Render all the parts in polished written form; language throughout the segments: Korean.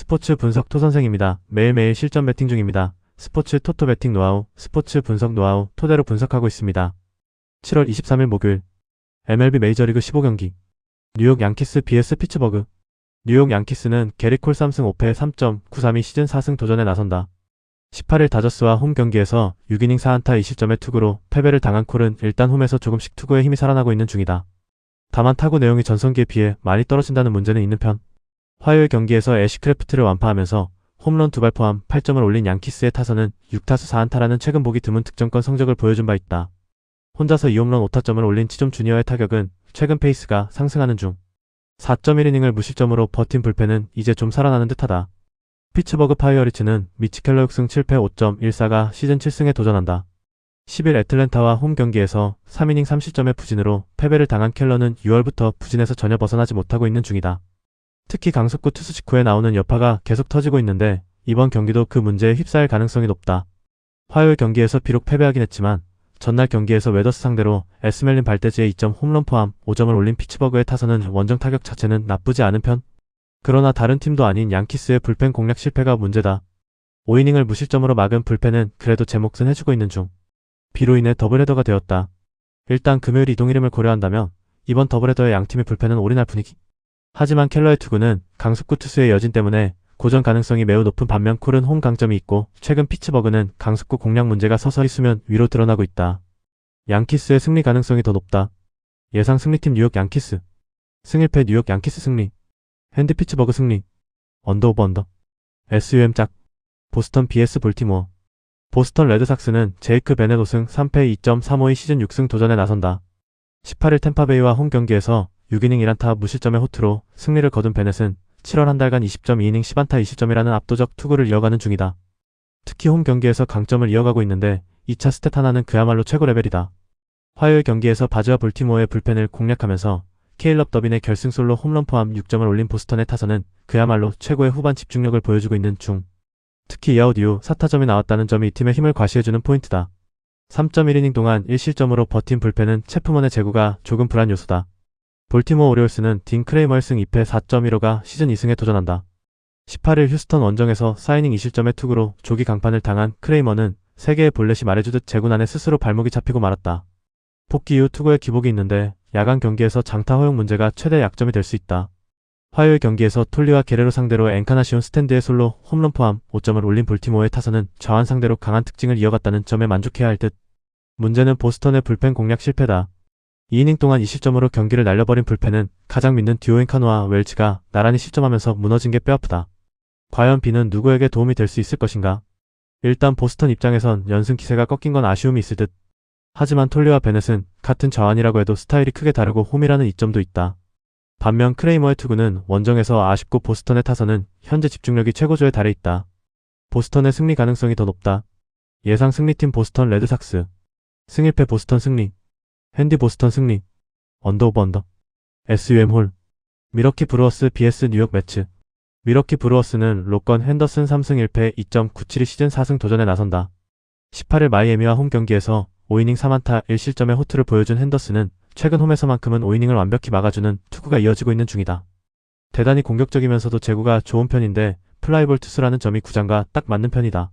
스포츠 분석 토선생입니다. 매일매일 실전 배팅 중입니다. 스포츠 토토 배팅 노하우, 스포츠 분석 노하우 토대로 분석하고 있습니다. 7월 23일 목요일 MLB 메이저리그 15경기 뉴욕 양키스 vs 피츠버그. 뉴욕 양키스는 게리 콜 3승 5패 3.932 시즌 4승 도전에 나선다. 18일 다저스와 홈 경기에서 6이닝 4안타 2실점의 투구로 패배를 당한 콜은 일단 홈에서 조금씩 투구에 힘이 살아나고 있는 중이다. 다만 타구 내용이 전성기에 비해 많이 떨어진다는 문제는 있는 편. 화요일 경기에서 애쉬크래프트를 완파하면서 홈런 2발 포함 8점을 올린 양키스의 타선은 6타수 4안타라는 최근 보기 드문 득점권 성적을 보여준 바 있다. 혼자서 2홈런 5타점을 올린 치좀 주니어의 타격은 최근 페이스가 상승하는 중. 4.1이닝을 무실점으로 버틴 불펜은 이제 좀 살아나는 듯하다. 피츠버그 파이어리츠는 미치 켈러 6승 7패 5.14가 시즌 7승에 도전한다. 10일 애틀랜타와 홈 경기에서 3이닝 3실점의 부진으로 패배를 당한 켈러는 6월부터 부진에서 전혀 벗어나지 못하고 있는 중이다. 특히 강속구 투수 직후에 나오는 여파가 계속 터지고 있는데 이번 경기도 그 문제에 휩싸일 가능성이 높다. 화요일 경기에서 비록 패배하긴 했지만 전날 경기에서 웨더스 상대로 에스멜린 발대지에 2점 홈런 포함 5점을 올린 피츠버그의 타선은 원정 타격 자체는 나쁘지 않은 편. 그러나 다른 팀도 아닌 양키스의 불펜 공략 실패가 문제다. 5이닝을 무실점으로 막은 불펜은 그래도 제 몫은 해주고 있는 중. 비로 인해 더블헤더가 되었다. 일단 금요일 이동 이름을 고려한다면 이번 더블헤더의 양팀의 불펜은 올인할 분위기. 하지만 켈러의 투구는 강속구 투수의 여진 때문에 고전 가능성이 매우 높은 반면 콜은 홈 강점이 있고 최근 피츠버그는 강속구 공략 문제가 서서히 수면 위로 드러나고 있다. 양키스의 승리 가능성이 더 높다. 예상 승리팀 뉴욕 양키스. 승1패 뉴욕 양키스 승리. 핸디 피츠버그 승리. 언더 오버 언더. SUM 짝. 보스턴 vs 볼티모어. 보스턴 레드삭스는 제이크 베넷 5승 3패 2.352 시즌 6승 도전에 나선다. 18일 템파베이와 홈 경기에서 6이닝 1안타 무실점의 호투로 승리를 거둔 베넷은 7월 한 달간 20.2이닝 10안타 20점이라는 압도적 투구를 이어가는 중이다. 특히 홈 경기에서 강점을 이어가고 있는데 2차 스탯 하나는 그야말로 최고 레벨이다. 화요일 경기에서 바즈와 볼티모어의 불펜을 공략하면서 케일럽 더빈의 결승솔로 홈런 포함 6점을 올린 보스턴의 타선은 그야말로 최고의 후반 집중력을 보여주고 있는 중. 특히 이아웃 이후 4타점이 나왔다는 점이 이 팀의 힘을 과시해주는 포인트다. 3.1이닝 동안 1실점으로 버틴 불펜은 체프먼의 제구가 조금 불안 요소다. 볼티모어 오리올스는 딘 크레이머 1승 2패 4.15가 시즌 2승에 도전한다. 18일 휴스턴 원정에서 4이닝 2실점의 투구로 조기 강판을 당한 크레이머는 3개의 볼넷이 말해주듯 제구난에 스스로 발목이 잡히고 말았다. 복귀 이후 투구에 기복이 있는데 야간 경기에서 장타 허용 문제가 최대 약점이 될 수 있다. 화요일 경기에서 톨리와 게레로 상대로 엔카나시온 스탠드의 솔로 홈런 포함 5점을 올린 볼티모어의 타선은 좌완 상대로 강한 특징을 이어갔다는 점에 만족해야 할 듯. 문제는 보스턴의 불펜 공략 실패다. 2이닝 동안 2실점으로 경기를 날려버린 불펜은 가장 믿는 듀오인 카노와 웰치가 나란히 실점하면서 무너진 게 뼈아프다. 과연 비는 누구에게 도움이 될 수 있을 것인가? 일단 보스턴 입장에선 연승 기세가 꺾인 건 아쉬움이 있을 듯. 하지만 톨리와 베넷은 같은 좌완이라고 해도 스타일이 크게 다르고 홈이라는 이점도 있다. 반면 크레이머의 투구는 원정에서 아쉽고 보스턴의 타선은 현재 집중력이 최고조에 달해 있다. 보스턴의 승리 가능성이 더 높다. 예상 승리팀 보스턴 레드삭스. 승1패 보스턴 승리. 핸디 보스턴 승리. 언더 오버 언더. SUM 홀. 미러키 브루어스 vs 뉴욕 매츠. 미러키 브루어스는 로건 핸더슨 3승 1패 2.972 시즌 4승 도전에 나선다. 18일 마이애미와 홈 경기에서 5이닝 3안타 1실점의 호투를 보여준 핸더슨은 최근 홈에서만큼은 5이닝을 완벽히 막아주는 투구가 이어지고 있는 중이다. 대단히 공격적이면서도 제구가 좋은 편인데 플라이볼 투수라는 점이 구장과 딱 맞는 편이다.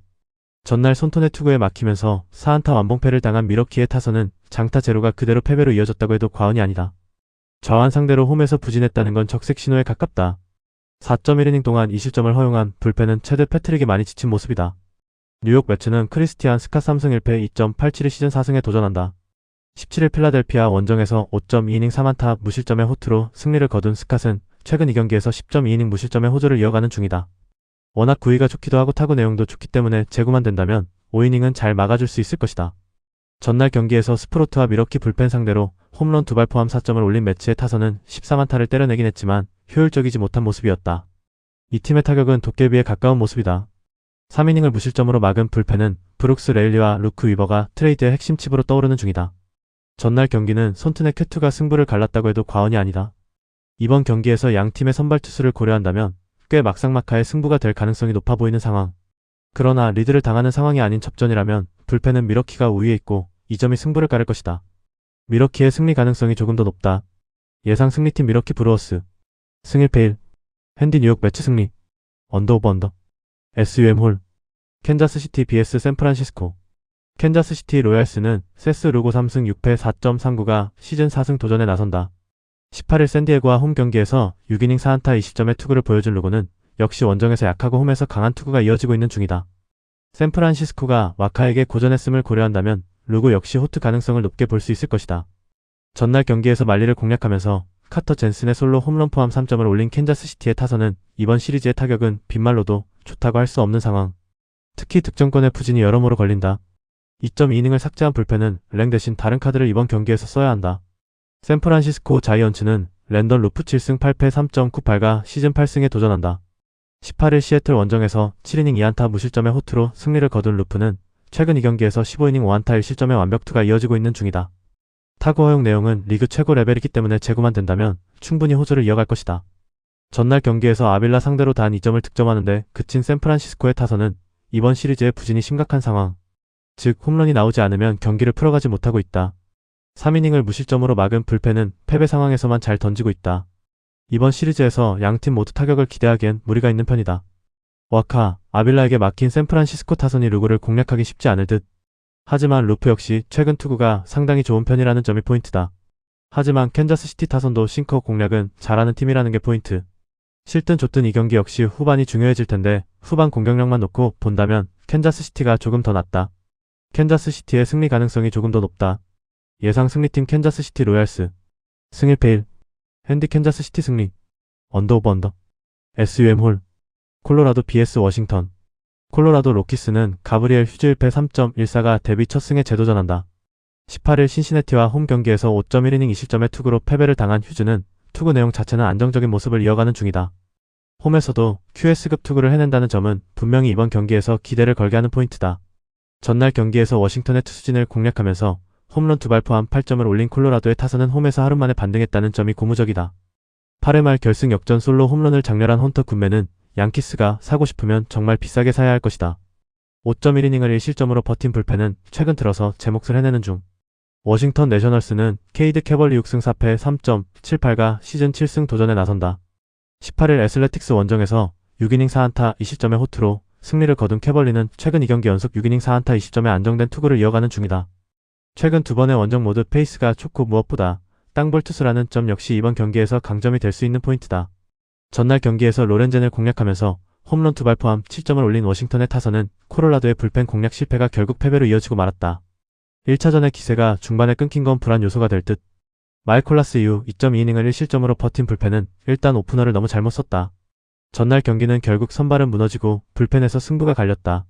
전날 손톱의 투구에 막히면서 4안타 완봉패를 당한 미러키의 타선은 장타 제로가 그대로 패배로 이어졌다고 해도 과언이 아니다. 좌완 상대로 홈에서 부진했다는 건 적색 신호에 가깝다. 4.1이닝 동안 2실점을 허용한 불펜은 최대 패트릭이 많이 지친 모습이다. 뉴욕 매츠는 크리스티안 스캇 3승 1패 2.872 시즌 4승에 도전한다. 17일 필라델피아 원정에서 5.2이닝 3안타 무실점의 호투로 승리를 거둔 스캇은 최근 2경기에서 10.2이닝 무실점의 호조를 이어가는 중이다. 워낙 구위가 좋기도 하고 타구 내용도 좋기 때문에 제구만 된다면 5이닝은 잘 막아줄 수 있을 것이다. 전날 경기에서 스프로트와 미러키 불펜 상대로 홈런 2발 포함 4점을 올린 매치의 타선은 13안타를 때려내긴 했지만 효율적이지 못한 모습이었다. 이 팀의 타격은 도깨비에 가까운 모습이다. 3이닝을 무실점으로 막은 불펜은 브룩스 레일리와 루크 위버가 트레이드의 핵심 칩으로 떠오르는 중이다. 전날 경기는 손튼의 쾌투가 승부를 갈랐다고 해도 과언이 아니다. 이번 경기에서 양 팀의 선발 투수를 고려한다면 꽤 막상막하의 승부가 될 가능성이 높아 보이는 상황. 그러나 리드를 당하는 상황이 아닌 접전이라면 불펜은 미러키가 우위에 있고 이 점이 승부를 가를 것이다. 미러키의 승리 가능성이 조금 더 높다. 예상 승리팀 미러키 브루어스. 승1패 1. 핸디 뉴욕 매치 승리. 언더 오버 언더. SUM 홀. 캔자스시티 vs 샌프란시스코. 캔자스시티 로얄스는 세스 루고 3승 6패 4.39가 시즌 4승 도전에 나선다. 18일 샌디에고와 홈 경기에서 6이닝 4안타 20점의 투구를 보여준 루고는 역시 원정에서 약하고 홈에서 강한 투구가 이어지고 있는 중이다. 샌프란시스코가 와카에게 고전했음을 고려한다면 루고 역시 호투 가능성을 높게 볼 수 있을 것이다. 전날 경기에서 말리를 공략하면서 카터 젠슨의 솔로 홈런 포함 3점을 올린 캔자스시티의 타선은 이번 시리즈의 타격은 빗말로도 좋다고 할 수 없는 상황. 특히 득점권의 부진이 여러모로 걸린다. 2.2이닝을 삭제한 불펜은 랭 대신 다른 카드를 이번 경기에서 써야 한다. 샌프란시스코 자이언츠는 랜던 루프 7승 8패 3.98가 시즌 8승에 도전한다. 18일 시애틀 원정에서 7이닝 2안타 무실점의 호투로 승리를 거둔 루프는 최근 2경기에서 15이닝 5안타 1실점의 완벽투가 이어지고 있는 중이다. 타구 허용 내용은 리그 최고 레벨이기 때문에 제구만 된다면 충분히 호조를 이어갈 것이다. 전날 경기에서 아빌라 상대로 단 2점을 득점하는데 그친 샌프란시스코의 타선은 이번 시리즈의 부진이 심각한 상황. 즉 홈런이 나오지 않으면 경기를 풀어가지 못하고 있다. 3이닝을 무실점으로 막은 불펜은 패배 상황에서만 잘 던지고 있다. 이번 시리즈에서 양팀 모두 타격을 기대하기엔 무리가 있는 편이다. 와카, 아빌라에게 막힌 샌프란시스코 타선이 루고를 공략하기 쉽지 않을 듯. 하지만 루프 역시 최근 투구가 상당히 좋은 편이라는 점이 포인트다. 하지만 캔자스시티 타선도 싱커 공략은 잘하는 팀이라는 게 포인트. 실든 좋든 이 경기 역시 후반이 중요해질 텐데 후반 공격력만 놓고 본다면 캔자스시티가 조금 더 낫다. 캔자스시티의 승리 가능성이 조금 더 높다. 예상 승리팀 캔자스시티 로얄스. 승 1패 1. 핸디 캔자스시티 승리. 언더 오버 언더. SUM 홀. 콜로라도 vs 워싱턴. 콜로라도 로키스는 가브리엘 휴즈 1패 3.14가 데뷔 첫 승에 재도전한다. 18일 신시내티와 홈 경기에서 5.1이닝 2실점의 투구로 패배를 당한 휴즈는 투구 내용 자체는 안정적인 모습을 이어가는 중이다. 홈에서도 QS급 투구를 해낸다는 점은 분명히 이번 경기에서 기대를 걸게 하는 포인트다. 전날 경기에서 워싱턴의 투수진을 공략하면서 홈런 2발 포함 8점을 올린 콜로라도의 타선은 홈에서 하루 만에 반등했다는 점이 고무적이다. 8회 말 결승 역전 솔로 홈런을 장렬한 헌터 굿맨은 양키스가 사고 싶으면 정말 비싸게 사야 할 것이다. 5.1이닝을 1실점으로 버틴 불펜은 최근 들어서 제 몫을 해내는 중. 워싱턴 내셔널스는 케이드 캐벌리 6승 4패 3.78가 시즌 7승 도전에 나선다. 18일 애슬레틱스 원정에서 6이닝 4안타 2실점의 호투로 승리를 거둔 캐벌리는 최근 2경기 연속 6이닝 4안타 20점의 안정된 투구를 이어가는 중이다. 최근 두 번의 원정 모두 페이스가 좋고 무엇보다 땅볼 투수라는 점 역시 이번 경기에서 강점이 될 수 있는 포인트다. 전날 경기에서 로렌젠을 공략하면서 홈런 2발 포함 7점을 올린 워싱턴의 타선은 콜로라도의 불펜 공략 실패가 결국 패배로 이어지고 말았다. 1차전의 기세가 중반에 끊긴 건 불안 요소가 될 듯. 마이콜라스 이후 2.2이닝을 1실점으로 버틴 불펜은 일단 오프너를 너무 잘못 썼다. 전날 경기는 결국 선발은 무너지고 불펜에서 승부가 갈렸다.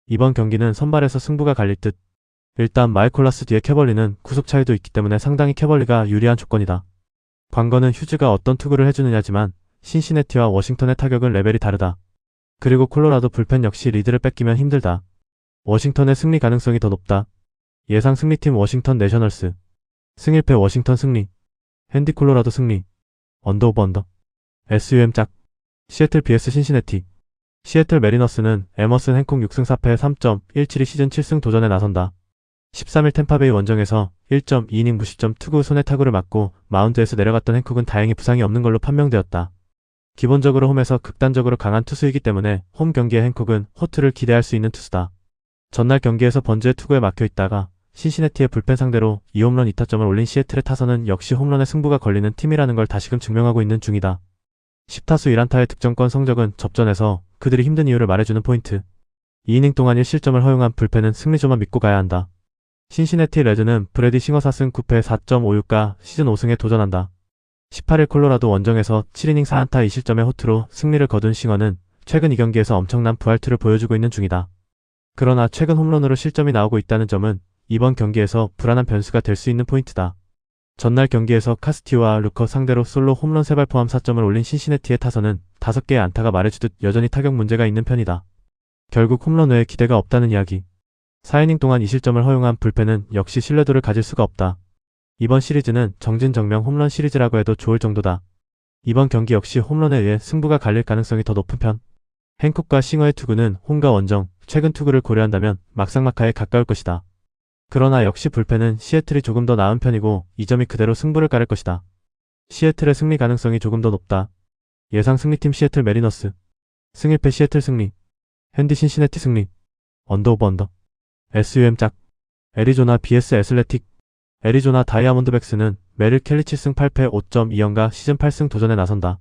이번 경기는 선발에서 승부가 갈릴 듯. 일단 마이콜라스 뒤에 캐벌리는 구속 차이도 있기 때문에 상당히 캐벌리가 유리한 조건이다. 관건은 휴즈가 어떤 투구를 해주느냐지만 신시내티와 워싱턴의 타격은 레벨이 다르다. 그리고 콜로라도 불펜 역시 리드를 뺏기면 힘들다. 워싱턴의 승리 가능성이 더 높다. 예상 승리팀 워싱턴 내셔널스. 승 1패 워싱턴 승리. 핸디 콜로라도 승리. 언더 오버 언더. SUM 짝. 시애틀 vs 신시내티. 시애틀 메리너스는 에머슨 행콕 6승 4패 3.17이 시즌 7승 도전에 나선다. 13일 템파베이 원정에서 1.2이닝 무실점 투구 손에 타구를 맞고 마운드에서 내려갔던 행콕은 다행히 부상이 없는 걸로 판명되었다. 기본적으로 홈에서 극단적으로 강한 투수이기 때문에 홈 경기의 행콕은 호투를 기대할 수 있는 투수다. 전날 경기에서 번즈의 투구에 막혀 있다가 신시내티의 불펜 상대로 2홈런 2타점을 올린 시애틀의 타선은 역시 홈런의 승부가 걸리는 팀이라는 걸 다시금 증명하고 있는 중이다. 10타수 1안타의 득점권 성적은 접전에서 그들이 힘든 이유를 말해주는 포인트. 2이닝 동안 1실점을 허용한 불펜은 승리조만 믿고 가야 한다. 신시내티 레드는 브래디 싱어 4승 9패 4.56가 시즌 5승에 도전한다. 18일 콜로라도 원정에서 7이닝 4안타 2실점의 호투로 승리를 거둔 싱어는 최근 2경기에서 엄청난 부활투를 보여주고 있는 중이다. 그러나 최근 홈런으로 실점이 나오고 있다는 점은 이번 경기에서 불안한 변수가 될 수 있는 포인트다. 전날 경기에서 카스티오와 루커 상대로 솔로 홈런 3발 포함 4점을 올린 신시내티의 타선은 5개의 안타가 말해주듯 여전히 타격 문제가 있는 편이다. 결국 홈런 외에 기대가 없다는 이야기. 4이닝 동안 2실점을 허용한 불펜은 역시 신뢰도를 가질 수가 없다. 이번 시리즈는 정진정명 홈런 시리즈라고 해도 좋을 정도다. 이번 경기 역시 홈런에 의해 승부가 갈릴 가능성이 더 높은 편. 행콕과 싱어의 투구는 홈과 원정, 최근 투구를 고려한다면 막상막하에 가까울 것이다. 그러나 역시 불펜은 시애틀이 조금 더 나은 편이고 이 점이 그대로 승부를 가를 것이다. 시애틀의 승리 가능성이 조금 더 높다. 예상 승리팀 시애틀 메리너스. 승일패 시애틀 승리. 핸디 신시내티 승리. 언더 오브 언더. SUM 짝. 애리조나 vs 애슬레틱. 애리조나 다이아몬드백스는 메릴 켈리 7승 8패 5.2연가 시즌 8승 도전에 나선다.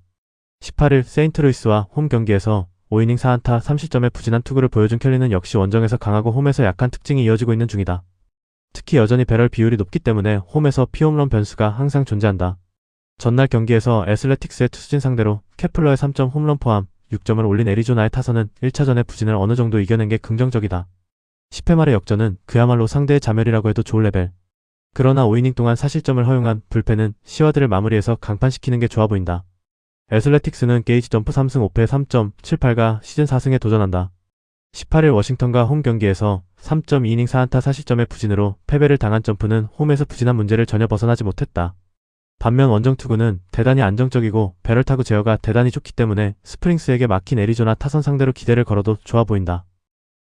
18일 세인트루이스와 홈 경기에서 5이닝 4안타 30점의 부진한 투구를 보여준 켈리는 역시 원정에서 강하고 홈에서 약한 특징이 이어지고 있는 중이다. 특히 여전히 배럴 비율이 높기 때문에 홈에서 피홈런 변수가 항상 존재한다. 전날 경기에서 애슬레틱스의 투수진 상대로 케플러의 3점 홈런 포함 6점을 올린 애리조나의 타선은 1차전의 부진을 어느 정도 이겨낸 게 긍정적이다. 10회 말의 역전은 그야말로 상대의 자멸이라고 해도 좋을 레벨. 그러나 5이닝 동안 사실점을 허용한 불펜은 시와드를 마무리해서 강판시키는 게 좋아 보인다. 애슬레틱스는 게이지 점프 3승 5패 3.78가 시즌 4승에 도전한다. 18일 워싱턴과 홈 경기에서 3.2이닝 4안타 4실점의 부진으로 패배를 당한 점프는 홈에서 부진한 문제를 전혀 벗어나지 못했다. 반면 원정 투구는 대단히 안정적이고 배럴 타구 제어가 대단히 좋기 때문에 스프링스에게 막힌 애리조나 타선 상대로 기대를 걸어도 좋아 보인다.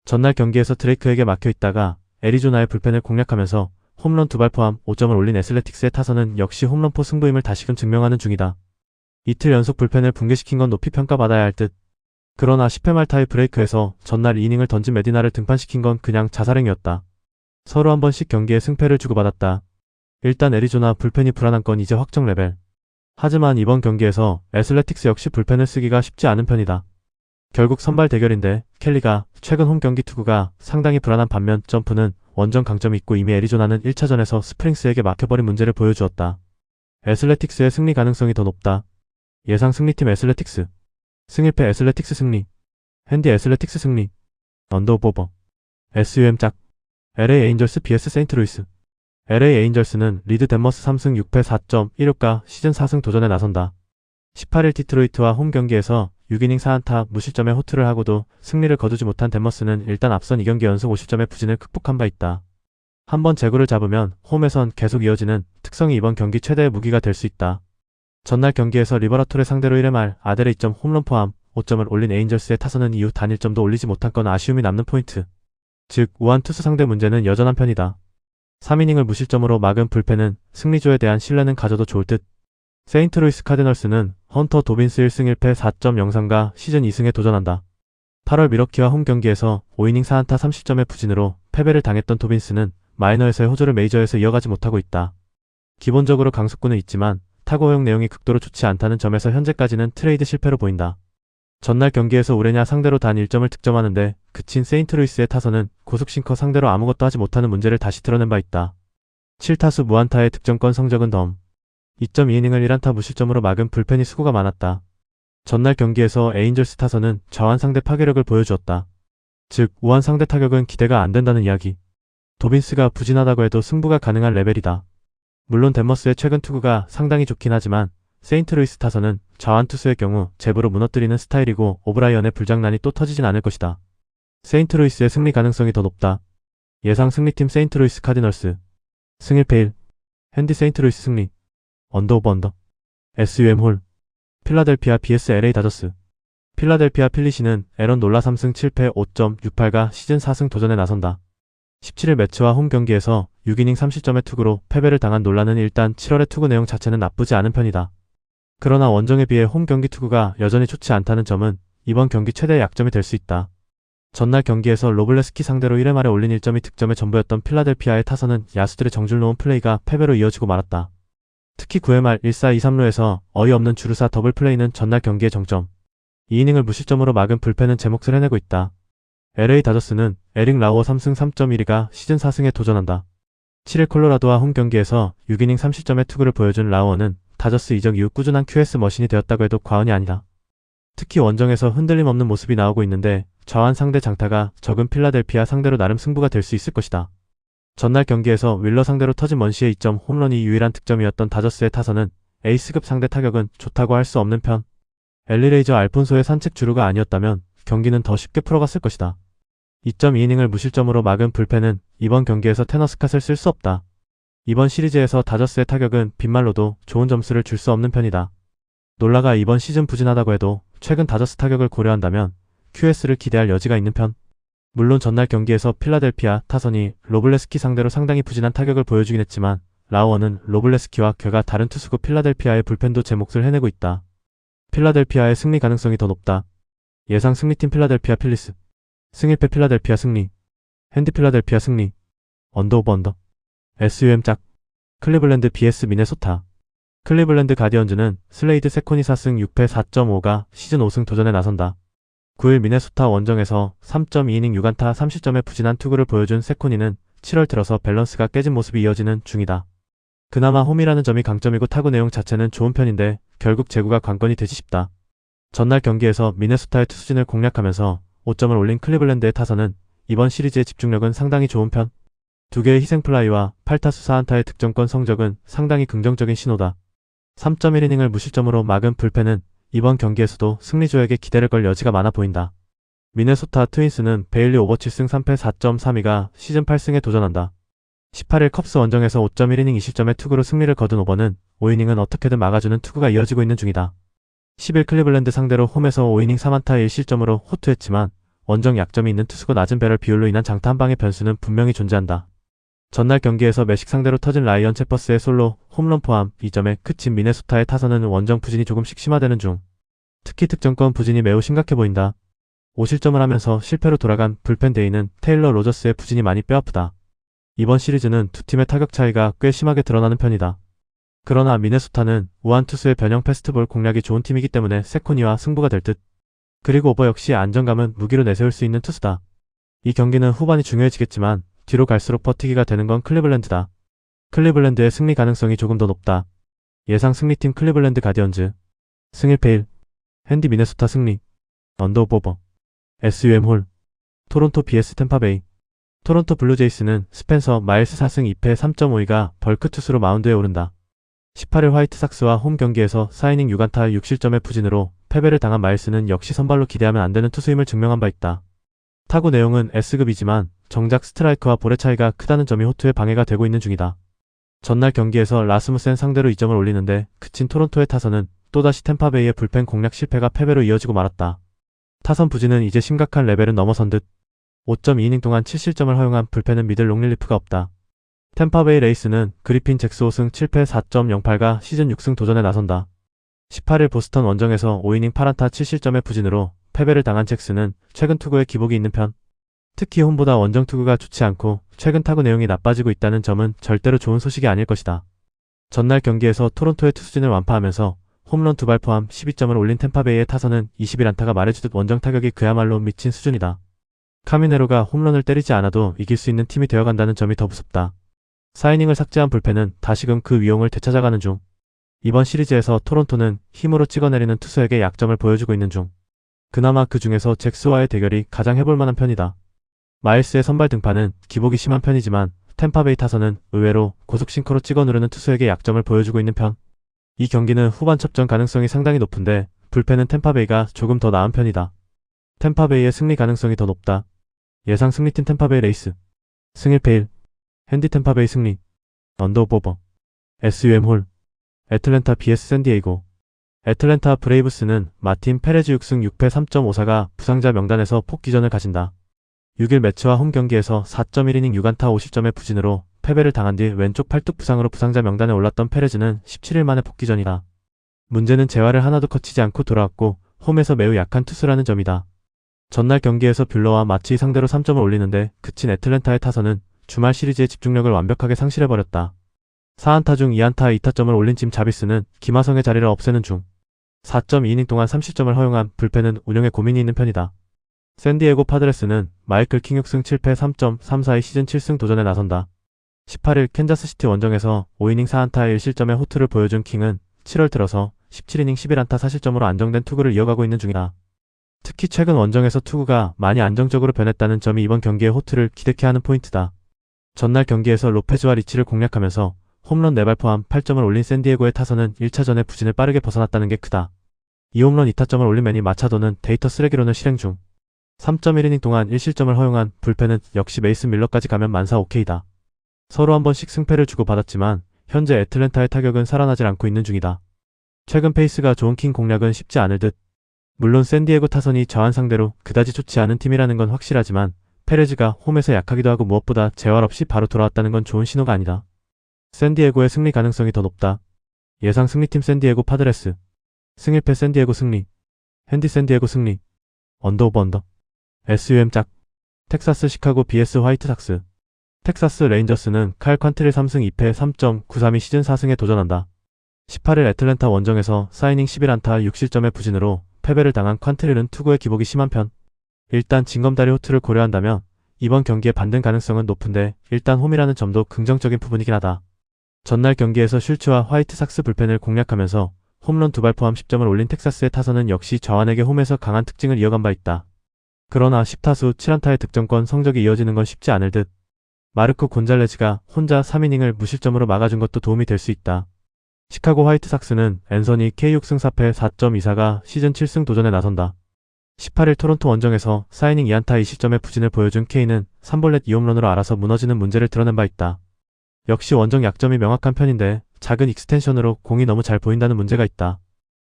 전날 경기에서 드레이크에게 막혀 있다가 애리조나의 불펜을 공략하면서 홈런 2발 포함 5점을 올린 애슬레틱스의 타선은 역시 홈런포 승부임을 다시금 증명하는 중이다. 이틀 연속 불펜을 붕괴시킨 건 높이 평가받아야 할 듯. 그러나 10회 말 타이 브레이크에서 전날 2이닝을 던진 메디나를 등판시킨 건 그냥 자살행위였다. 서로 한 번씩 경기에 승패를 주고받았다. 일단 애리조나 불펜이 불안한 건 이제 확정 레벨. 하지만 이번 경기에서 애슬레틱스 역시 불펜을 쓰기가 쉽지 않은 편이다. 결국 선발 대결인데 켈리가 최근 홈 경기 투구가 상당히 불안한 반면 점프는 원정 강점이 있고 이미 애리조나는 1차전에서 스프링스에게 막혀버린 문제를 보여주었다. 애슬레틱스의 승리 가능성이 더 높다. 예상 승리팀 애슬레틱스. 승일패 애슬레틱스 승리. 핸디 애슬레틱스 승리. 언더 오브 오버. SUM 짝. LA 에인절스 vs 세인트루이스. LA 에인절스는 리드 덴머스 3승 6패 4.16가 시즌 4승 도전에 나선다. 18일 디트로이트와 홈 경기에서 6이닝 4안타 무실점의 호투를 하고도 승리를 거두지 못한 덴머스는 일단 앞선 2경기 연속 50점의 부진을 극복한 바 있다. 한번 제구를 잡으면 홈에선 계속 이어지는 특성이 이번 경기 최대의 무기가 될 수 있다. 전날 경기에서 리버라톨의 상대로 1회 말 아델의 2점 홈런 포함 5점을 올린 에인절스의 타선은 이후 단 1점도 올리지 못한 건 아쉬움이 남는 포인트. 즉 우한 투수 상대 문제는 여전한 편이다. 3이닝을 무실점으로 막은 불펜은 승리조에 대한 신뢰는 가져도 좋을 듯. 세인트루이스 카디널스는 헌터 도빈스 1승 1패 4.03가 시즌 2승에 도전한다. 8월 미러키와 홈 경기에서 5이닝 4안타 30점의 부진으로 패배를 당했던 도빈스는 마이너에서의 호조를 메이저에서 이어가지 못하고 있다. 기본적으로 강속구는 있지만 타구 허용 내용이 극도로 좋지 않다는 점에서 현재까지는 트레이드 실패로 보인다. 전날 경기에서 우레냐 상대로 단 1점을 득점하는데 그친 세인트루이스의 타선은 고속싱커 상대로 아무것도 하지 못하는 문제를 다시 드러낸 바 있다. 7타수 무안타의 득점권 성적은 덤. 2.2이닝을 1안타 무실점으로 막은 불펜이 수고가 많았다. 전날 경기에서 에인절스 타선은 저한 상대 파괴력을 보여주었다. 즉 우한 상대 타격은 기대가 안 된다는 이야기. 도빈스가 부진하다고 해도 승부가 가능한 레벨이다. 물론 덴머스의 최근 투구가 상당히 좋긴 하지만 세인트루이스 타선은 좌완 투수의 경우 제브로 무너뜨리는 스타일이고 오브라이언의 불장난이 또 터지진 않을 것이다. 세인트루이스의 승리 가능성이 더 높다. 예상 승리팀 세인트루이스 카디널스. 승일패 1. 핸디 세인트루이스 승리. 언더 오브 언더. SUM 홀. 필라델피아 vs LA 다저스. 필라델피아 필리시는 에런 놀라 3승 7패 5.68가 시즌 4승 도전에 나선다. 17일 매치와 홈 경기에서 6이닝 30점의 투구로 패배를 당한 놀라는 일단 7월의 투구 내용 자체는 나쁘지 않은 편이다. 그러나 원정에 비해 홈 경기 투구가 여전히 좋지 않다는 점은 이번 경기 최대의 약점이 될 수 있다. 전날 경기에서 로블레스키 상대로 1회 말에 올린 1점이 득점의 전부였던 필라델피아의 타선은 야수들의 정줄 놓은 플레이가 패배로 이어지고 말았다. 특히 9회 말 1사 2-3루에서 어이없는 주루사 더블 플레이는 전날 경기의 정점. 2이닝을 무실점으로 막은 불펜은 제 몫을 해내고 있다. LA 다저스는 에릭 라우어 3승 3.12가 시즌 4승에 도전한다. 7일 콜로라도와 홈 경기에서 6이닝 30점의 투구를 보여준 라우어는 다저스 이적 이후 꾸준한 QS 머신이 되었다고 해도 과언이 아니다. 특히 원정에서 흔들림 없는 모습이 나오고 있는데 좌완 상대 장타가 적은 필라델피아 상대로 나름 승부가 될 수 있을 것이다. 전날 경기에서 윌러 상대로 터진 먼시의 2점 홈런이 유일한 득점이었던 다저스의 타선은 에이스급 상대 타격은 좋다고 할 수 없는 편. 엘리레이저 알폰소의 산책 주루가 아니었다면 경기는 더 쉽게 풀어갔을 것이다. 2.2이닝을 무실점으로 막은 불펜은 이번 경기에서 테너스캇을 쓸 수 없다. 이번 시리즈에서 다저스의 타격은 빈말로도 좋은 점수를 줄 수 없는 편이다. 놀라가 이번 시즌 부진하다고 해도 최근 다저스 타격을 고려한다면 QS를 기대할 여지가 있는 편. 물론 전날 경기에서 필라델피아 타선이 로블레스키 상대로 상당히 부진한 타격을 보여주긴 했지만 라우어는 로블레스키와 궤가 다른 투수고 필라델피아의 불펜도 제 몫을 해내고 있다. 필라델피아의 승리 가능성이 더 높다. 예상 승리팀 필라델피아 필리스. 승일패 필라델피아 승리. 핸디 필라델피아 승리. 언더 오버 언더. SUM 짝. 클리블랜드 vs 미네소타. 클리블랜드 가디언즈는 슬레이드 세코니 4승 6패 4.5가 시즌 5승 도전에 나선다. 9일 미네소타 원정에서 3.2이닝 6안타 30점의 부진한 투구를 보여준 세코니는 7월 들어서 밸런스가 깨진 모습이 이어지는 중이다. 그나마 홈이라는 점이 강점이고 타구 내용 자체는 좋은 편인데 결국 제구가 관건이 되지 싶다. 전날 경기에서 미네소타의 투수진을 공략하면서 5점을 올린 클리블랜드의 타선은 이번 시리즈의 집중력은 상당히 좋은 편. 2개의 희생플라이와 8타수 4안타의 득점권 성적은 상당히 긍정적인 신호다. 3.1이닝을 무실점으로 막은 불펜은 이번 경기에서도 승리조에게 기대를 걸 여지가 많아 보인다. 미네소타 트윈스는 베일리 오버 7승 3패 4.32가 시즌 8승에 도전한다. 18일 컵스 원정에서 5.1이닝 20점의 투구로 승리를 거둔 오버는 5이닝은 어떻게든 막아주는 투구가 이어지고 있는 중이다. 10일 클리블랜드 상대로 홈에서 5이닝 3안타 1실점으로 호투했지만 원정 약점이 있는 투수고 낮은 배럴 비율로 인한 장타 한 방의 변수는 분명히 존재한다. 전날 경기에서 매식 상대로 터진 라이언 체퍼스의 솔로 홈런 포함 2점에 그친 미네소타의 타선은 원정 부진이 조금씩 심화되는 중. 특히 득점권 부진이 매우 심각해 보인다. 5실점을 하면서 실패로 돌아간 불펜 데이는 테일러 로저스의 부진이 많이 뼈아프다. 이번 시리즈는 두 팀의 타격 차이가 꽤 심하게 드러나는 편이다. 그러나 미네소타는 우한 투수의 변형 패스트볼 공략이 좋은 팀이기 때문에 세코니와 승부가 될 듯. 그리고 오버 역시 안정감은 무기로 내세울 수 있는 투수다. 이 경기는 후반이 중요해지겠지만 뒤로 갈수록 버티기가 되는 건 클리블랜드다. 클리블랜드의 승리 가능성이 조금 더 높다. 예상 승리팀 클리블랜드 가디언즈. 승일패 1. 핸디 미네소타 승리. 언더 오버. SUM 홀. 토론토 vs 템파베이. 토론토 블루제이스는 스펜서 마일스 4승 2패 3.52가 벌크 투수로 마운드에 오른다. 18일 화이트삭스와 홈 경기에서 4이닝 6안타 6실점의 부진으로 패배를 당한 마일스는 역시 선발로 기대하면 안 되는 투수임을 증명한 바 있다. 타구 내용은 S급이지만 정작 스트라이크와 볼의 차이가 크다는 점이 호투에 방해가 되고 있는 중이다. 전날 경기에서 라스무센 상대로 2점을 올리는데 그친 토론토의 타선은 또다시 템파베이의 불펜 공략 실패가 패배로 이어지고 말았다. 타선 부진은 이제 심각한 레벨은 넘어선 듯. 5.2이닝 동안 7실점을 허용한 불펜은 미들 롱릴리프가 없다. 템파베이 레이스는 그리핀 잭스 5승 7패 4.08가 시즌 6승 도전에 나선다. 18일 보스턴 원정에서 5이닝 8안타 7실점의 부진으로 패배를 당한 잭스는 최근 투구에 기복이 있는 편. 특히 홈보다 원정 투구가 좋지 않고 최근 타구 내용이 나빠지고 있다는 점은 절대로 좋은 소식이 아닐 것이다. 전날 경기에서 토론토의 투수진을 완파하면서 홈런 2발 포함 12점을 올린 템파베이의 타선은 21안타가 말해주듯 원정 타격이 그야말로 미친 수준이다. 카미네로가 홈런을 때리지 않아도 이길 수 있는 팀이 되어간다는 점이 더 무섭다. 4이닝을 삭제한 불펜은 다시금 그 위용을 되찾아가는 중. 이번 시리즈에서 토론토는 힘으로 찍어내리는 투수에게 약점을 보여주고 있는 중. 그나마 그 중에서 잭스와의 대결이 가장 해볼만한 편이다. 마일스의 선발 등판은 기복이 심한 편이지만 템파베이 타선은 의외로 고속 싱커로 찍어 누르는 투수에게 약점을 보여주고 있는 편. 이 경기는 후반 첩전 가능성이 상당히 높은데 불펜은 템파베이가 조금 더 나은 편이다. 템파베이의 승리 가능성이 더 높다. 예상 승리팀 템파베이 레이스. 승일패 1. 핸디 템파베이 승리. 언더 오버. SUM 홀. 애틀랜타 vs 샌디에이고. 애틀랜타 브레이브스는 마틴 페레즈 6승 6패 3.54가 부상자 명단에서 복귀전을 가진다. 6일 매치와 홈 경기에서 4.1이닝 6안타 50점의 부진으로 패배를 당한 뒤 왼쪽 팔뚝 부상으로 부상자 명단에 올랐던 페레즈는 17일 만에 복귀전이다. 문제는 재활을 하나도 거치지 않고 돌아왔고 홈에서 매우 약한 투수라는 점이다. 전날 경기에서 뷰러와 마치 상대로 3점을 올리는데 그친 애틀랜타의 타선은 주말 시리즈의 집중력을 완벽하게 상실해버렸다. 4안타 중 2안타 2타점을 올린 짐 자비스는 김하성의 자리를 없애는 중. 4.2이닝 동안 30점을 허용한 불펜은 운영에 고민이 있는 편이다. 샌디에고 파드레스는 마이클 킹 6승 7패 3.34의 시즌 7승 도전에 나선다. 18일 캔자스시티 원정에서 5이닝 4안타 1실점의 호투를 보여준 킹은 7월 들어서 17이닝 11안타 4실점으로 안정된 투구를 이어가고 있는 중이다. 특히 최근 원정에서 투구가 많이 안정적으로 변했다는 점이 이번 경기의 호투를 기대케 하는 포인트다. 전날 경기에서 로페즈와 리치를 공략하면서 홈런 4발 포함 8점을 올린 샌디에고의 타선은 1차전의 부진을 빠르게 벗어났다는 게 크다. 2홈런 2타점을 올린 매니 마차도는 데이터 쓰레기론을 실행 중. 3.1이닝 동안 1실점을 허용한 불펜은 역시 메이슨 밀러까지 가면 만사 오케이다. 서로 한 번씩 승패를 주고받았지만 현재 애틀랜타의 타격은 살아나질 않고 있는 중이다. 최근 페이스가 좋은 킹 공략은 쉽지 않을 듯. 물론 샌디에고 타선이 저한 상대로 그다지 좋지 않은 팀이라는 건 확실하지만 페레즈가 홈에서 약하기도 하고 무엇보다 재활 없이 바로 돌아왔다는 건 좋은 신호가 아니다. 샌디에고의 승리 가능성이 더 높다. 예상 승리팀 샌디에고 파드레스. 승일패 샌디에고 승리. 핸디 샌디에고 승리. 언더 오브 언더. SUM 짝. 텍사스 시카고 vs 화이트삭스. 텍사스 레인저스는 칼 퀀트릴 3승 2패 3.932 시즌 4승에 도전한다. 18일 애틀랜타 원정에서 사이닝 11안타 6실점의 부진으로 패배를 당한 퀀트릴은 투구의 기복이 심한 편. 일단 징검다리 호투를 고려한다면 이번 경기의 반등 가능성은 높은데 일단 홈이라는 점도 긍정적인 부분이긴 하다. 전날 경기에서 슐츠와 화이트삭스 불펜을 공략하면서 홈런 2발 포함 10점을 올린 텍사스의 타선은 역시 좌완에게 홈에서 강한 특징을 이어간 바 있다. 그러나 10타수 7안타의 득점권 성적이 이어지는 건 쉽지 않을 듯. 마르코 곤잘레즈가 혼자 3이닝을 무실점으로 막아준 것도 도움이 될 수 있다. 시카고 화이트삭스는 앤서니 K6승 4패 4.24가 시즌 7승 도전에 나선다. 18일 토론토 원정에서 4이닝 2안타 2실점의 부진을 보여준 K는 3볼넷 2홈런으로 알아서 무너지는 문제를 드러낸 바 있다. 역시 원정 약점이 명확한 편인데 작은 익스텐션으로 공이 너무 잘 보인다는 문제가 있다.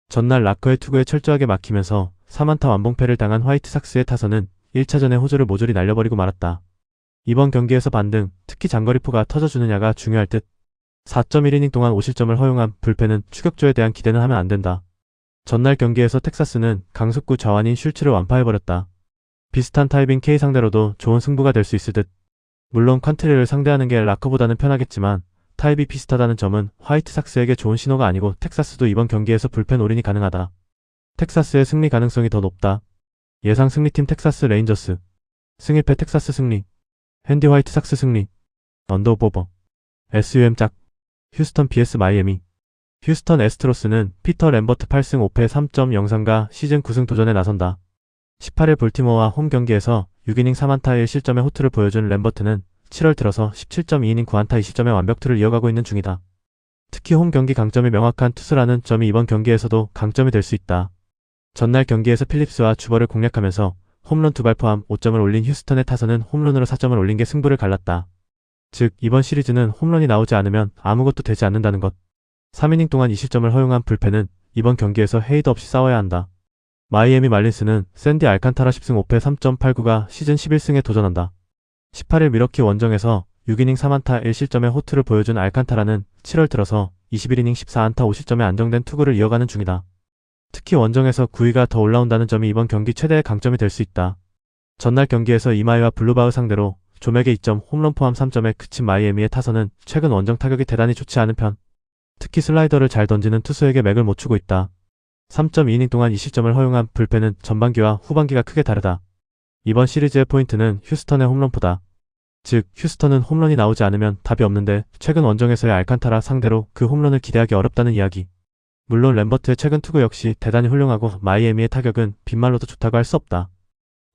전날 라커의 투구에 철저하게 막히면서 3안타 완봉패를 당한 화이트삭스의 타선은 1차전에 호조를 모조리 날려버리고 말았다. 이번 경기에서 반등, 특히 장거리포가 터져주느냐가 중요할 듯. 4.1이닝 동안 5실점을 허용한 불펜은 추격조에 대한 기대는 하면 안 된다. 전날 경기에서 텍사스는 강속구 좌완인 슐츠를 완파해버렸다. 비슷한 타입인 K 상대로도 좋은 승부가 될 수 있을 듯. 물론 퀀트릴을 상대하는 게 라커보다는 편하겠지만 타입이 비슷하다는 점은 화이트삭스에게 좋은 신호가 아니고 텍사스도 이번 경기에서 불펜 올인이 가능하다. 텍사스의 승리 가능성이 더 높다. 예상 승리팀 텍사스 레인저스. 승일패 텍사스 승리. 핸디 화이트삭스 승리. 언더 오브 오버. SUM 짝. 휴스턴 vs 마이애미. 휴스턴 애스트로스는 피터 램버트 8승 5패 3.03가 시즌 9승 도전에 나선다. 18일 볼티모어와 홈 경기에서 6이닝 3안타 1실점의 호투를 보여준 램버트는 7월 들어서 17.2이닝 9안타 2실점의 완벽투를 이어가고 있는 중이다. 특히 홈 경기 강점이 명확한 투수라는 점이 이번 경기에서도 강점이 될 수 있다. 전날 경기에서 필립스와 주벌을 공략하면서 홈런 2발 포함 5점을 올린 휴스턴의 타선은 홈런으로 4점을 올린 게 승부를 갈랐다. 즉 이번 시리즈는 홈런이 나오지 않으면 아무것도 되지 않는다는 것. 3이닝 동안 2실점을 허용한 불펜은 이번 경기에서 헤이도 없이 싸워야 한다. 마이애미 말린스는 샌디 알칸타라 10승 5패 3.89가 시즌 11승에 도전한다. 18일 미러키 원정에서 6이닝 3안타 1실점의 호투를 보여준 알칸타라는 7월 들어서 21이닝 14안타 5실점의 안정된 투구를 이어가는 중이다. 특히 원정에서 9위가 더 올라온다는 점이 이번 경기 최대의 강점이 될 수 있다. 전날 경기에서 이마이와 블루바우 상대로 조맥의 2점 홈런 포함 3점에 그친 마이애미의 타선은 최근 원정 타격이 대단히 좋지 않은 편. 특히 슬라이더를 잘 던지는 투수에게 맥을 못 추고 있다. 3.2이닝 동안 2실점을 허용한 불펜은 전반기와 후반기가 크게 다르다. 이번 시리즈의 포인트는 휴스턴의 홈런포다. 즉 휴스턴은 홈런이 나오지 않으면 답이 없는데 최근 원정에서의 알칸타라 상대로 그 홈런을 기대하기 어렵다는 이야기. 물론 램버트의 최근 투구 역시 대단히 훌륭하고 마이애미의 타격은 빈말로도 좋다고 할 수 없다.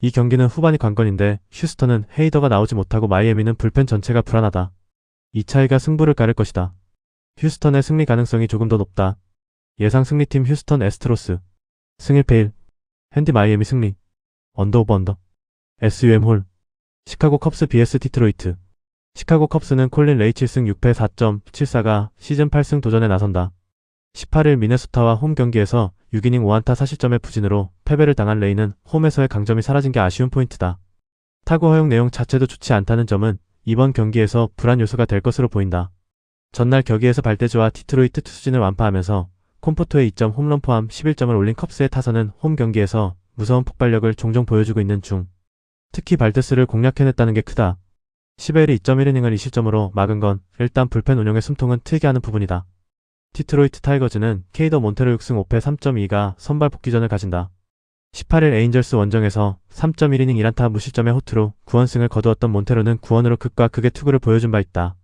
이 경기는 후반이 관건인데 휴스턴은 헤이더가 나오지 못하고 마이애미는 불펜 전체가 불안하다. 이 차이가 승부를 가를 것이다. 휴스턴의 승리 가능성이 조금 더 높다. 예상 승리팀 휴스턴 애스트로스. 승일패 1. 핸디 마이애미 승리. 언더 오브 언더. SUM 홀. 시카고 컵스 vs 디트로이트. 시카고 컵스는 콜린 레이 7승 6패 4.74가 시즌 8승 도전에 나선다. 18일 미네소타와 홈 경기에서 6이닝 5안타 4실점의 부진으로 패배를 당한 레이는 홈에서의 강점이 사라진 게 아쉬운 포인트다. 타구 허용 내용 자체도 좋지 않다는 점은 이번 경기에서 불안 요소가 될 것으로 보인다. 전날 격의에서 발대주와 디트로이트 투수진을 완파하면서 콤포토의 2점 홈런 포함 11점을 올린 컵스의 타선은 홈 경기에서 무서운 폭발력을 종종 보여주고 있는 중. 특히 발데스를 공략해냈다는 게 크다. 11일 2.1이닝을 2실점으로 막은 건 일단 불펜 운용의 숨통은 트이게 하는 부분이다. 디트로이트 타이거즈는 케이더 몬테로 6승 5패 3.2가 선발 복귀전을 가진다. 18일 에인절스 원정에서 3.1이닝 1안타 무실점의 호투로 9원승을 거두었던 몬테로는 9원으로 극과 극의 투구를 보여준 바 있다.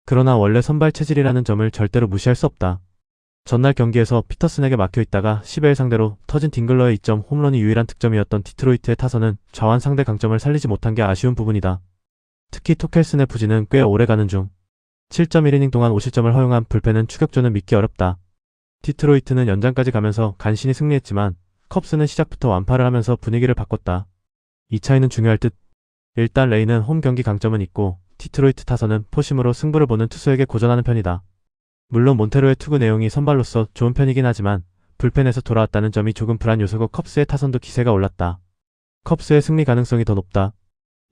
그러나 원래 선발 체질이라는 점을 절대로 무시할 수 없다. 전날 경기에서 피터슨에게 막혀있다가 10일 상대로 터진 딩글러의 2점 홈런이 유일한 득점이었던 디트로이트의 타선은 좌완 상대 강점을 살리지 못한 게 아쉬운 부분이다. 특히 토켈슨의 부진은 꽤 오래가는 중. 7.1이닝 동안 5실점을 허용한 불펜은 추격조는 믿기 어렵다. 디트로이트는 연장까지 가면서 간신히 승리했지만 컵스는 시작부터 완파를 하면서 분위기를 바꿨다. 이 차이는 중요할 듯. 일단 레이는 홈 경기 강점은 있고 디트로이트 타선은 포심으로 승부를 보는 투수에게 고전하는 편이다. 물론 몬테로의 투구 내용이 선발로서 좋은 편이긴 하지만 불펜에서 돌아왔다는 점이 조금 불안 요소고 컵스의 타선도 기세가 올랐다. 컵스의 승리 가능성이 더 높다.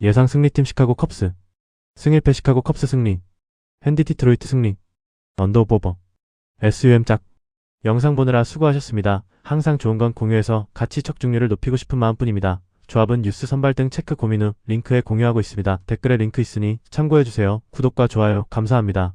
예상 승리팀 시카고 컵스. 승일패 시카고 컵스 승리. 핸디 디트로이트 승리. 언더 오브 오버. SUM 짝. 영상 보느라 수고하셨습니다. 항상 좋은 건 공유해서 가치 척중률을 높이고 싶은 마음뿐입니다. 조합은 뉴스 선발 등 체크 고민 후 링크에 공유하고 있습니다. 댓글에 링크 있으니 참고해주세요. 구독과 좋아요 감사합니다.